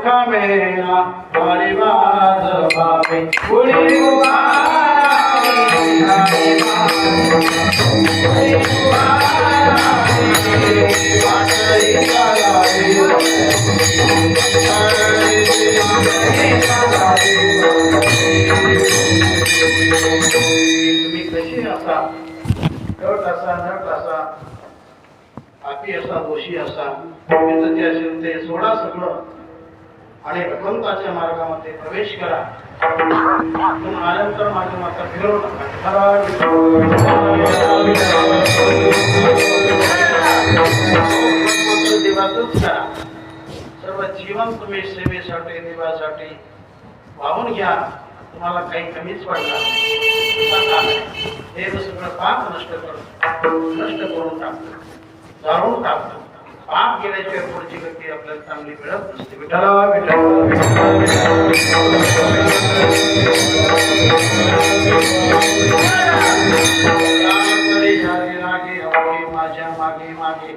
दुःखा मेरा परिवार भावे पुरी तुम्ही कशी असा नट असा पापी असा दोषी असा जे असेल ते सोडा सगळं आणि भगवंताच्या मार्गामध्ये प्रवेश करा. म्हणून आल्यानंतर माझ्या माता फिरवू नका. देवातच करा. सर्व जीवन तुम्ही सेवेसाठी देवासाठी वाहून घ्या. तुम्हाला काही कमीच पडणार. देव सगळं पाप नष्ट करून टाकतो, जाळून टाकतो. पाप गेल्याशिवाय पुढची गती आपल्याला चांगली मिळत नसते. विठ्ठला माझ्या मागे मागे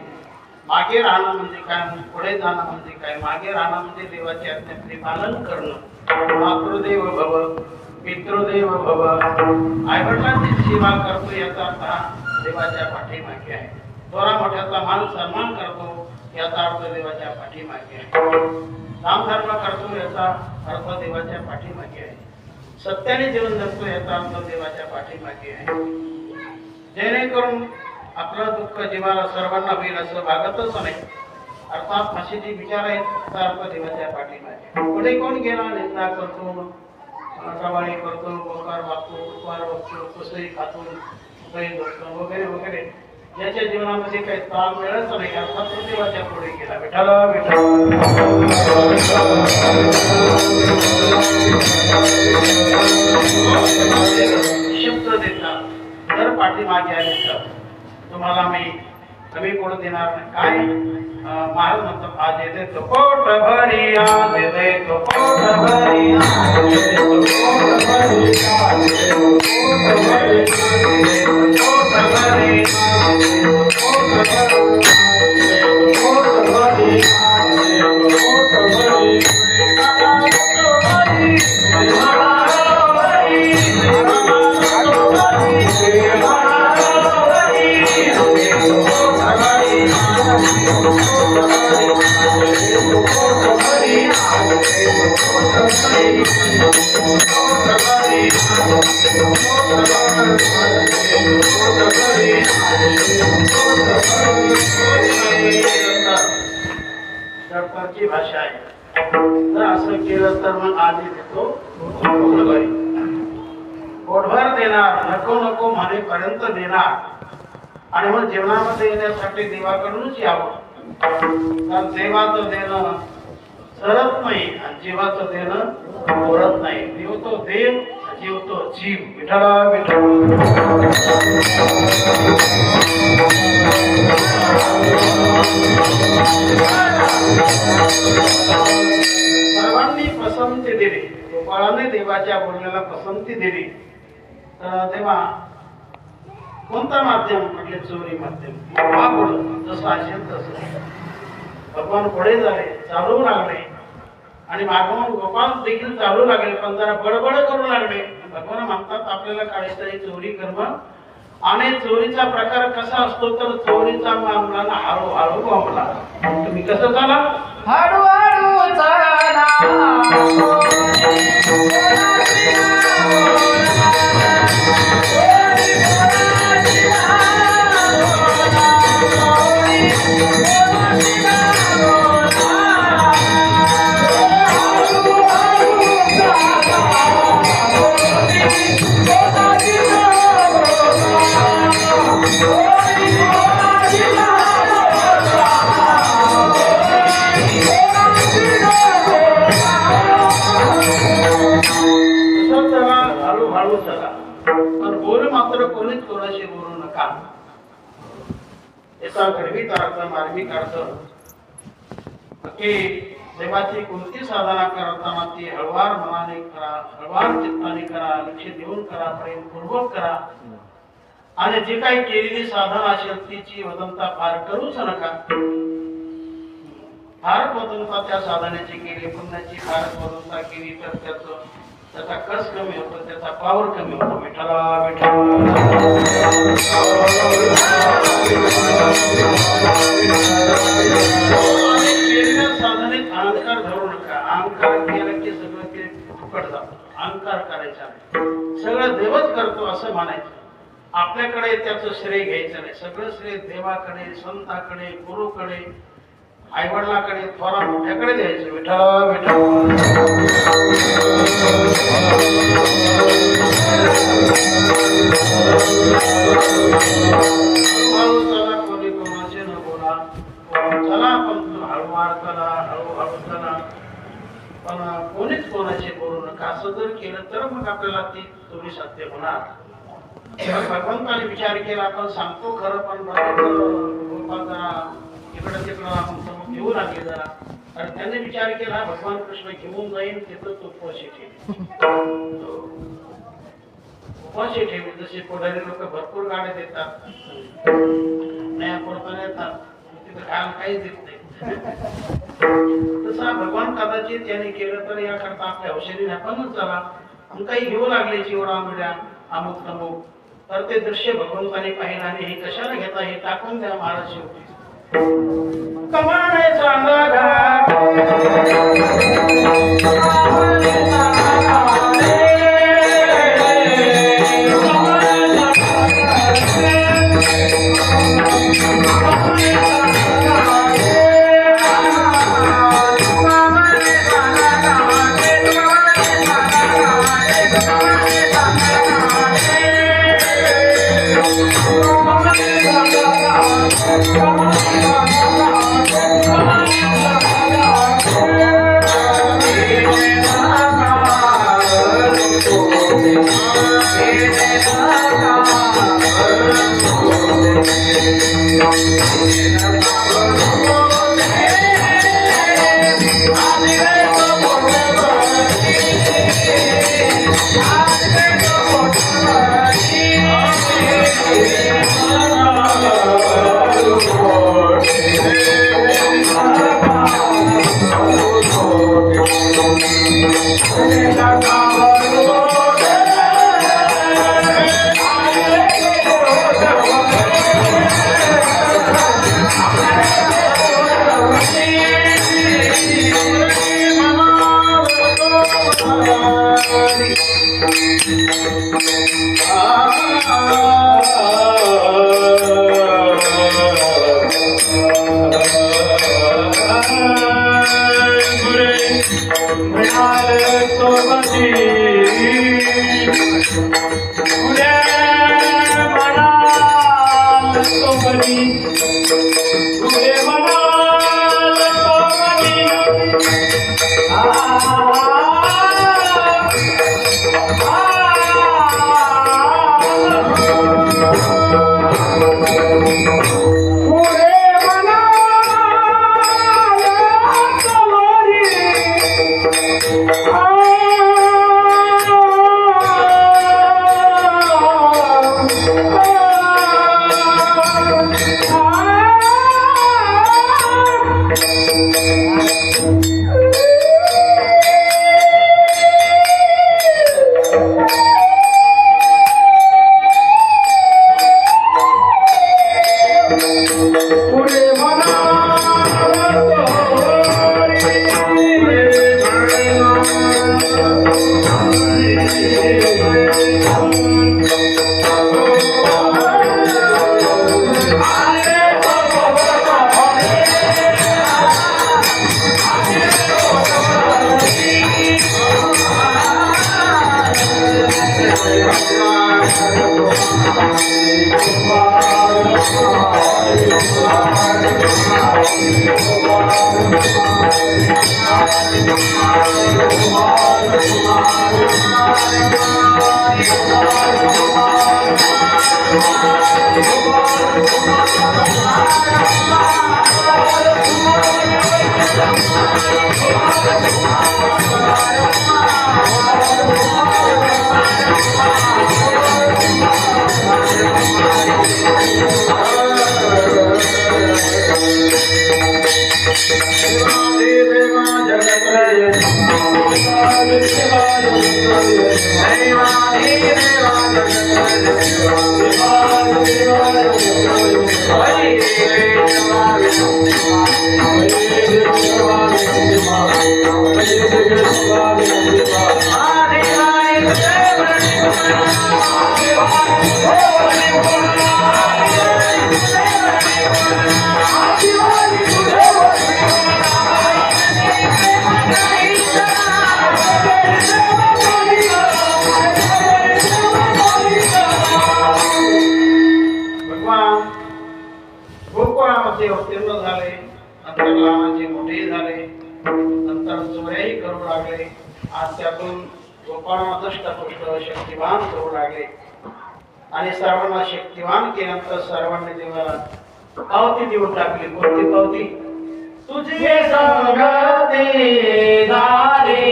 मागे राहणं म्हणजे काय, पुढे जाणं म्हणजे काय. मागे राहणं म्हणजे देवाची आज्ञेचे पालन करणं. मातृदेव भव पितृदेव भव. आई वडिलांची सेवा करतो याचा अर्थ देवाच्या पाठीमागे आहे. थोरा मोठ्याचा मान सन्मान करतो याचा अर्थ देवाच्या पाठीमागे आहे. दानधर्म करतो याचा अर्थ देवाच्या पाठीमागे आहे. सत्याने जीवन जगतो याचा अर्थ देवाच्या पाठीमागे आहे. जेणेकरून आपलं दुःख जीवाला सर्वांना होईल असं भागतच नाही. अर्थात फाशीची विचार आहेत त्याचा अर्थ देवाच्या पाठीमागे. पुढे कोण गेला निंदा करतो, कवाळी करतो, बोकार वागतो, उपकार वागतो, कसंही खातो, वगैरे वगैरे ज्याच्या जीवनामध्ये काही ताल मिळत नाही अर्थात तो देवाच्या पुढे गेला. विठ्ठला शब्द देतात जर पाठीमागे आले तर तुम्हाला मी कमी पडू देणार नाही. काय महाराज म्हणतात, आज येते तो पोट भरी, आज येते तो पोट भरी, आज येते तो पोट भरी, आज येते तो पोट भरी, पोट भरी, पोट भरी, सरकारची भाषा आहे. जर असं केलं तर मग आधी देतो पोटभर देणार, नको नको म्हणेपर्यंत देणार. आणि मग जीवनामध्ये येण्यासाठी देवाकडूनच यावं. कारण देवाचं देणं सरत नाही आणि जीवाचं देणं ओढत नाही. देव तो देव, जीव तो जीव. विठ्ठला सर्वांनी पसंती दिली. गोपाळाने देवाच्या बोलण्याला पसंती दिली. तेव्हा कोणतं माध्यम म्हटले? चोरी माध्यम. पुढं जसं असेल तसं भगवान पुढे झाले, चालू लागले आणि मागवून गोपाल देखील चालू लागले. पण जरा बडबड करू लागले. भगवान म्हणतात आपल्याला काहीतरी चोरी कर्म. आणि चोरीचा प्रकार कसा असतो तर चोरीचा मामला हळूहळू गमला. तुम्ही कसं झाला? हळूहळू चाला कोणीच कोणाशी बोलू नका. याचा घडवीत अर्थ मार्मिक अर्थ की देवाची कोणती साधना करताना ती हळवार मनाने करा, हळवार चित्ताने करा, लक्ष देऊन करा, प्रेमपूर्वक करा. आणि जे काही केलेली साधना असेल तिची वदंता पार करूच नका. फार पतनता त्या साधनेची केली, पुण्याची फार पतनता केली तर त्याचा कस कमी होतो, त्याचा पावर कमी होतो. विठ्ठला साधनेत अहंकार धरू नका. अहंकार केला की सगळं ते फुकट जातं. अहंकार करायचा नाही, सगळं देवच करतो असं म्हणायचं. आपल्याकडे त्याचं श्रेय घ्यायचं नाही, सगळं श्रेय देवाकडे, संताकडे, गुरुकडे, आईवडिलाकडे, थोरा मोठ्याकडे द्यायचं. विठ्ठल विठ्ठल चला, कोणी कोणाचे न बोला, चला पण हळूवार चला, हळूहळू चला, पण कोणीच कोणाचे बोलू नका. असं जर केलं तर मग आपल्याला ती तुम्ही सत्य होणार. भगवंताने विचार केला, आपण सांगतो खरं, पण इकडं तिकडं आपण घेऊ लागले जरा. आणि त्यांनी विचार केला भगवान कृष्ण घेऊन जाईल तिथं तो उपवाशी ठेवी. उपवाशी ठेवी जसे पुढारी लोक भरपूर गाड्या देतात, नया पुरताना येतात, तिथं खायला काहीच देत नाही. तसा भगवान कदाचित त्याने केलं तर याकरता आपल्या औषधीने आपणच चला, काही घेऊ लागले चिवडा मिळ्या अमुक तमुक, तर ते दृश्य भगवंताने पाहिलं आणि हे कशाला घेता, हे टाकून द्या महाराज. शेवटी कमाने चांगला घाट देवा जगत्रय गोकुळामध्ये अवतीर्ण झाले, नंतर लहानाचे मोठे झाले, नंतर चोऱ्याही करू लागले. आज त्यातून गोपाळांना दष्टपुष्ट शक्तिवान करू लागले आणि सर्वांना शक्तिवान केल्यानंतर सर्वांनी देवाला पावती देऊन टाकली. कोणती पावती? तुझी संगती झाली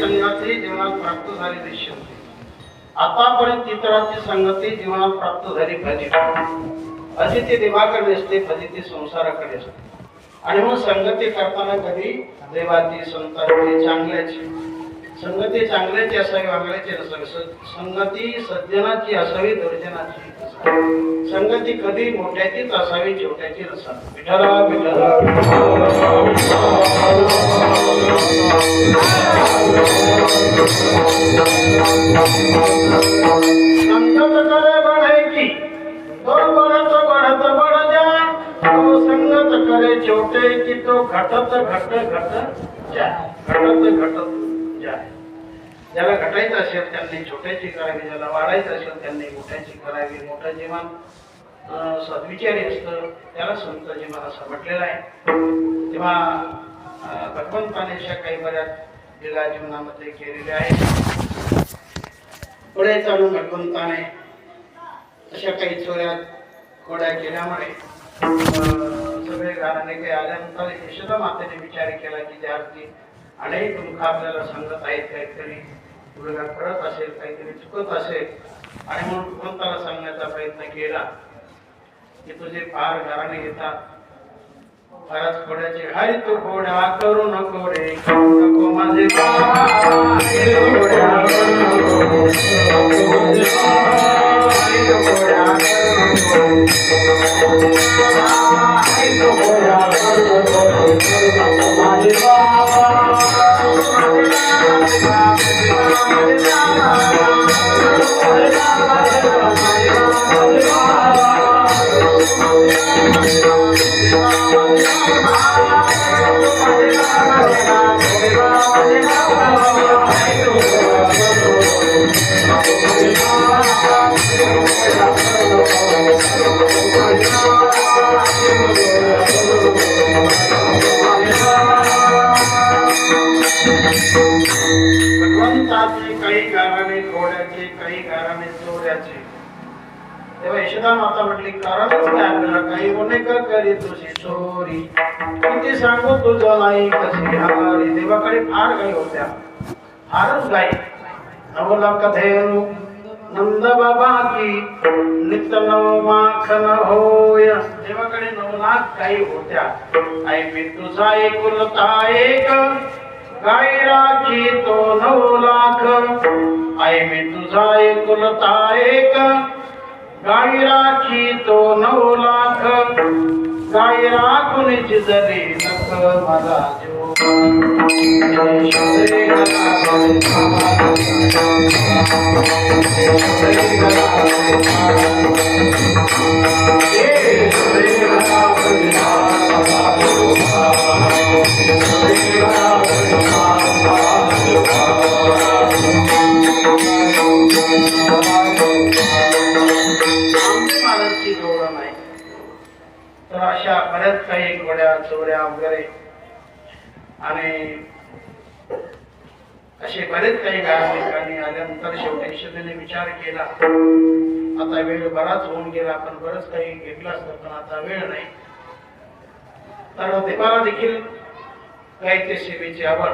संगती जीवनात प्राप्त झाली दिसते. आतापर्यंत इतरांची संगती जीवनात प्राप्त झाली पाहिजे. अजिती देवाकडे असते, फजिती संसाराकडे असते. आणि मग संगती करताना कधी देवाची संतांची चांगल्याची संगती चांगल्याची असावी, वांगल्याची नसावी. संगती सज्जनाची असावी, दुर्जनाची नसावी. संगती कधी मोठ्याचीच असावी, छोट्याची नसावी. विठ्ठला विठ्ठला संगत करे बढ़ेगी तो बढ़त बढ़त बढ़ जाए, तो संगत करे छोटे की तो घटत घट घट जाए, घटत घटत जाए. ज्याला घटायचं असेल त्यांनी छोट्याची करावी, ज्याला वाढायचं असेल त्यांनी मोठ्याची करावी. मोठं जीवन सद्विचारी असतं, त्याला संत जीवन असं म्हटलेलं आहे. तेव्हा भगवंताने अशा काही बऱ्याच लीला जीवनामध्ये केलेल्या आहेत. पुढे चालून भगवंताने अशा काही चोऱ्या खोड्या केल्यामुळे सगळे घराणे काही आल्यानंतर यशोदा मातेने विचार केला की ज्यावरती अनेक दुःख आपल्याला सांगत आहेत, काहीतरी मुलगा करत असेल, काहीतरी चुकत असेल. आणि म्हणून भगवंताला सांगण्याचा प्रयत्न केला की तुझे फार घराणे येतात, फारच खोड्याचे. हरी तू खोड्या करू नको रे, करू नको माझे भगवंताचे काही घराणे खोड्याचे, काही घराणे चोऱ्याचे. तेव्हा यशोदा माता म्हटली कारणच काय आपल्याला, काही अनेक करी तुझी चोरी, किती सांगू तुझं नाही कशी हारी. देवाकडे फार गाई होत्या, फारच गाई. 9 लाख धेनु नंद बाबा की नित्य नव माखन होय. देवाकडे 9 लाख गाई होत्या. आई मी तुझा एकुलता एक, गाई राखी तो 9 लाख. आई मी तुझा एकुलता एक, गाई राखी तो 9 लाख. गाई राखून जिजली नक माझा जीव. तर अशा बऱ्याच काही घोड्या चोऱ्या वगैरे आणि असे बरेच काही ठिकाणी आल्यानंतर शेवटी यशोदेने विचार केला आता वेळ बराच होऊन गेला, आपण बरंच काही घेतलं असतं पण आता वेळ नाही. तर देवाला देखील गायच्या सेवेची आवड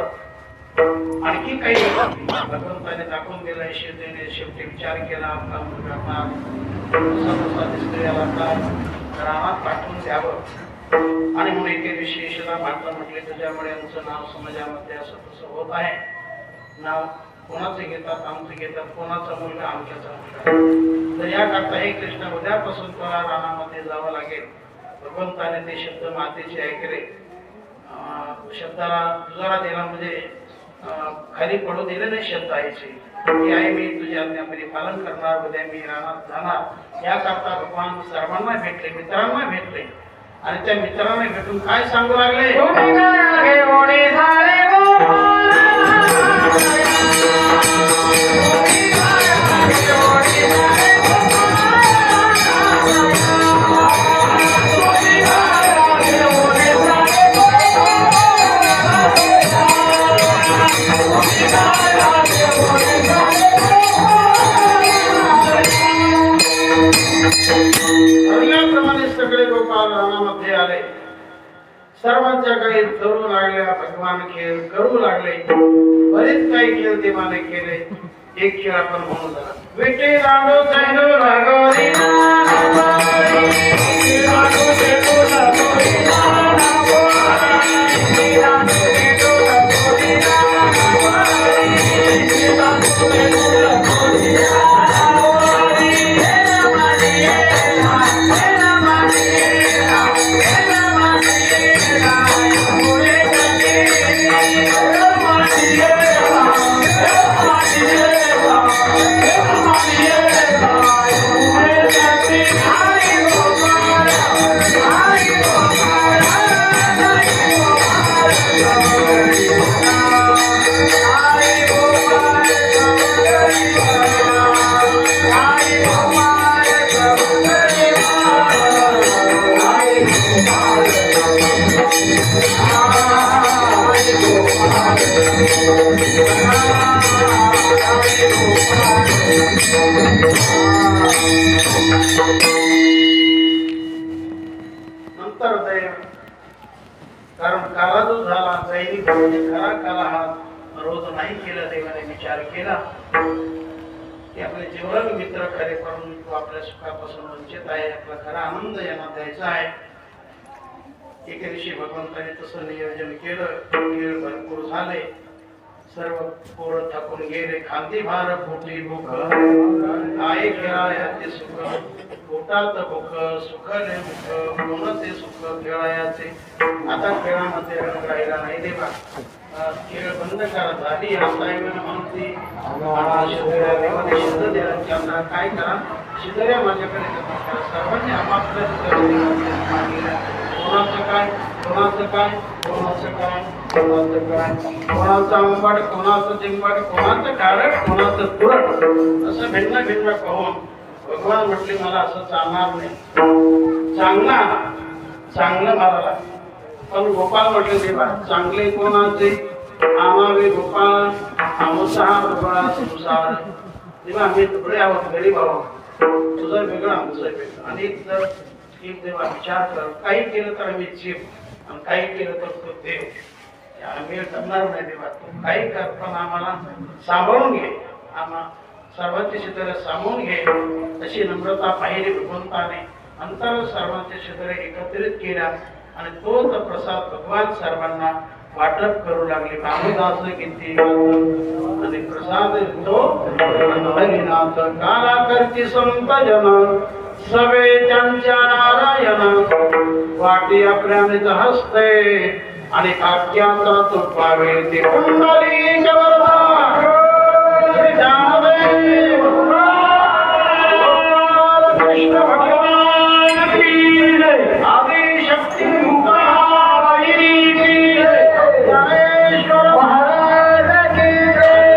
आणखी काही भगवंताने दाखवून दिला. यशोदेने शेवटी विचार केला आपला मुलगा रानात पाठवून द्यावं आणि म्हणून एके दिवशी यशोदा माता म्हटले तुझ्यामुळे आमचं नाव समाजामध्ये असं तसं होत आहे. नाव कोणाचे घेतात आमचे घेतात, कोणाचा मुलगा आमच्याचा मुलगा. तर याकरता हे कृष्ण उद्यापासून तुला रानामध्ये जावं लागेल. भगवंताने ते शब्द मातेचे ऐकले. शब्दाला दुजारा दिला म्हणजे खाली पडू दिले नाही शब्द आईचे की आई मी तुझ्या आज्ञापरी पालन करणार, उद्या मी रानात जाणार. याकरता भगवान सर्वांना भेटले, मित्रांना भेटले आणि त्या मित्रांना भेटून काय सांगू लागले, सगळे गोपाल रानामध्ये आले. सर्वांच्या काही करू लागल्या, भगवान खेळ करू लागले. बरेच काही खेळ देवाने केले. एक खेळ आपण म्हणून झाला विटे रांडो जैनो लागोरी नंतर कारण काला जो झाला दैनिक खरा काला हा रोज नाही केला. देवाने विचार केला की आपले जेवढे मित्र खरे परंतु आपल्या सुखापासून वंचित आहे, आपला खरा आनंद यांना द्यायचा आहे. एके दिवशी भगवंताने तसं नियोजन केलं. खेळ भरपूर झाले, सर्व पोरं थकून गेले. खांदी भार पोटी भूक आहे खेळायाचे सुख, पोटात भूक सुखले मुख कोणते सुख खेळायाचे. आता खेळामध्ये रंग राहिला नाही देवा, खेळ बंद करा झाली. आता म्हणते देवाने शिध द्या काय करा शिदऱ्या माझ्याकडे सर्वांनी आपापल्या कोणाचं काय कोणाचं काय कोणाचं काय कोणाचं काय, कोणाचं आंबट कोणाचं जिंबट, कोणाचं कारट कोणाचं तुरट, असं भिन्न भिन्न पाहून भगवान म्हटले मला असं चालणार नाही. चांगलं मला पण गोपाल म्हटले देवा चांगले कोणाचे आमावे गोपाळ आमोसार गोपाळा संसार. तेव्हा आम्ही तुकडे आहोत, गरीब आहोत, तुझं वेगळं आमचं वेगळं. आणि जर एक देवा विचार कर काही केलं तर आम्ही जीव आणि काही केलं तर तो देव. आम्ही करणार नाही देवा, तू काही कर पण आम्हाला सांभाळून घे, आम्हा सर्वांचे क्षेत्र सामावून घे. अशी नम्रता पाहिली भगवंताने. अंतर सर्वांचे क्षेत्र एकत्रित केल्या आणि तोच प्रसाद भगवान सर्वांना वाटप करू लागले. रामदास किती आणि प्रसाद तो हरिनाथ काला करती संत जन सवे त्यांच्या नारायण वाटी आपल्यानेच हसते आणि आख्याचा तो पावे ते कुंडली कृष्ण भगवान की जय. आदि शक्ती मुक्ताई की जय. ज्ञानेश्वर महाराज की जय.